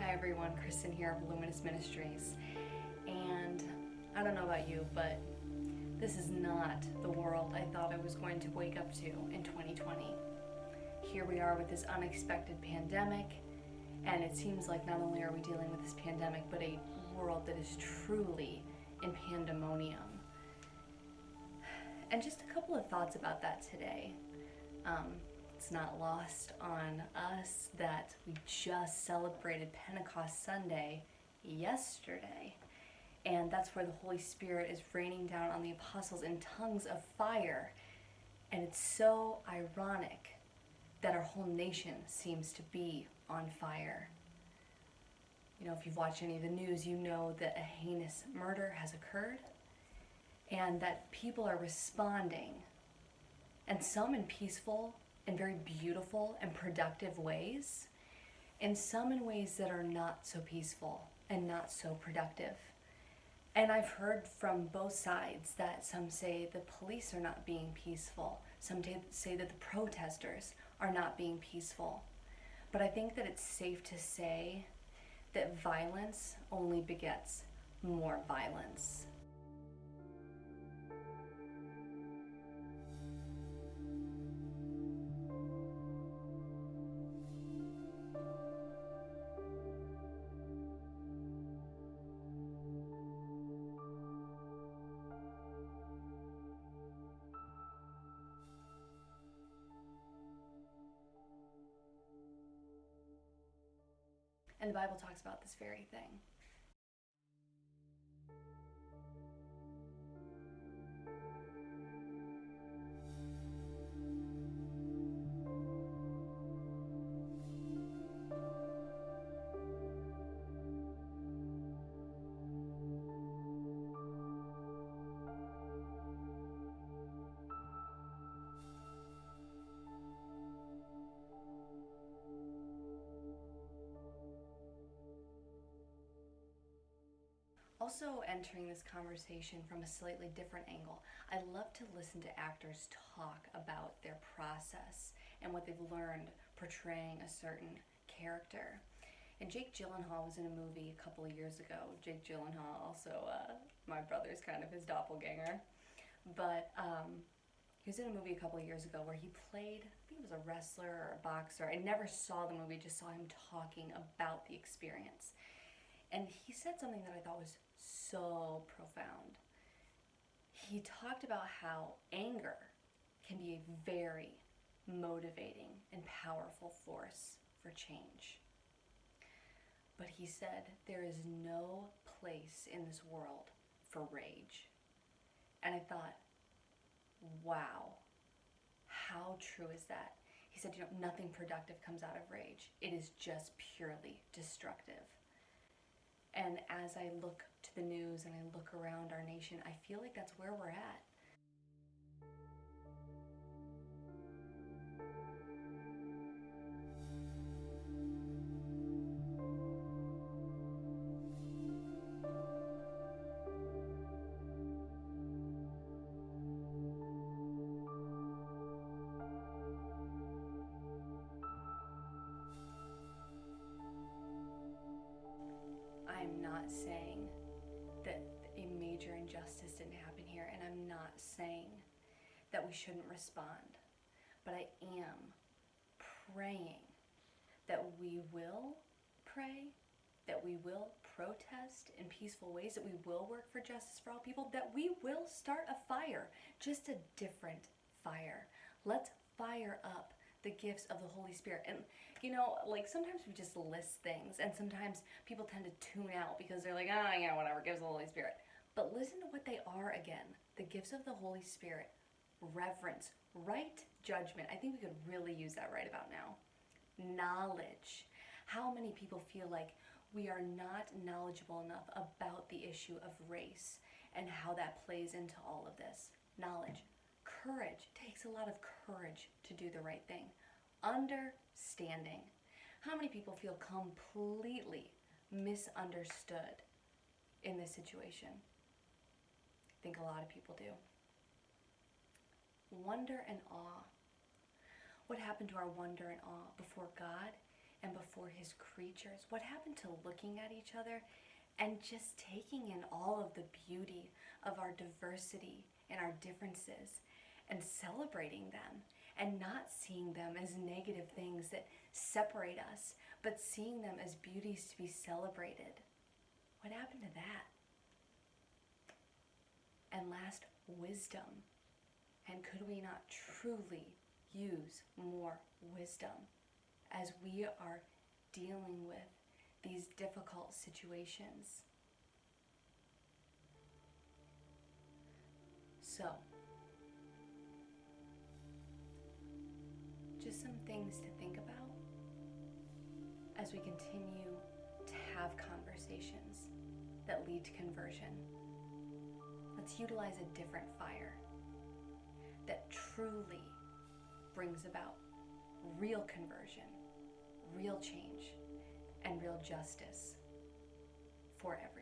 Hi everyone, Kristen here of Luminous Ministries. And I don't know about you, but this is not the world I thought I was going to wake up to in 2020. Here we are with this unexpected pandemic, and it seems like not only are we dealing with this pandemic, but a world that is truly in pandemonium. And just a couple of thoughts about that today. It's not lost on us that we just celebrated Pentecost Sunday yesterday. And that's where the Holy Spirit is raining down on the apostles in tongues of fire. And it's so ironic that our whole nation seems to be on fire. You know, if you've watched any of the news, you know that a heinous murder has occurred and that people are responding, and some in peaceful and very beautiful and productive ways, and some in ways that are not so peaceful and not so productive. And I've heard from both sides that some say the police are not being peaceful, some say that the protesters are not being peaceful. But I think that it's safe to say that violence only begets more violence. And the Bible talks about this very thing. Also, entering this conversation from a slightly different angle, I love to listen to actors talk about their process and what they've learned portraying a certain character. And Jake Gyllenhaal was in a movie a couple of years ago. Jake Gyllenhaal, also my brother's kind of his doppelganger. But he was in a movie a couple of years ago where he played, I think it was a wrestler or a boxer. I never saw the movie, just saw him talking about the experience. And he said something that I thought was so profound. He talked about how anger can be a very motivating and powerful force for change. But he said there is no place in this world for rage. And I thought, wow, how true is that? He said, nothing productive comes out of rage. It is just purely destructive. And as I look to the news and I look around our nation, I feel like that's where we're at. I'm not saying that a major injustice didn't happen here, and I'm not saying that we shouldn't respond, but I am praying that we will pray, that we will protest in peaceful ways, that we will work for justice for all people, that we will start a fire, just a different fire. Let's fire up the gifts of the Holy Spirit. And sometimes we just list things, and sometimes people tend to tune out because they're like, yeah, whatever, gifts of the Holy Spirit. But listen to what they are again. The gifts of the Holy Spirit: reverence, right judgment. I think we could really use that right about now. Knowledge. How many people feel like we are not knowledgeable enough about the issue of race and how that plays into all of this? Knowledge. Courage. It takes a lot of courage to do the right thing. Understanding. How many people feel completely misunderstood in this situation? I think a lot of people do. Wonder and awe. What happened to our wonder and awe before God and before his creatures? What happened to looking at each other and just taking in all of the beauty of our diversity and our differences and celebrating them and not seeing them as negative things that separate us, but seeing them as beauties to be celebrated? What happened to that? And last, wisdom. And could we not truly use more wisdom as we are dealing with these difficult situations? So, just some things to think about as we continue to have conversations that lead to conversion. Let's utilize a different fire that truly brings about real conversion, real change, and real justice for everyone.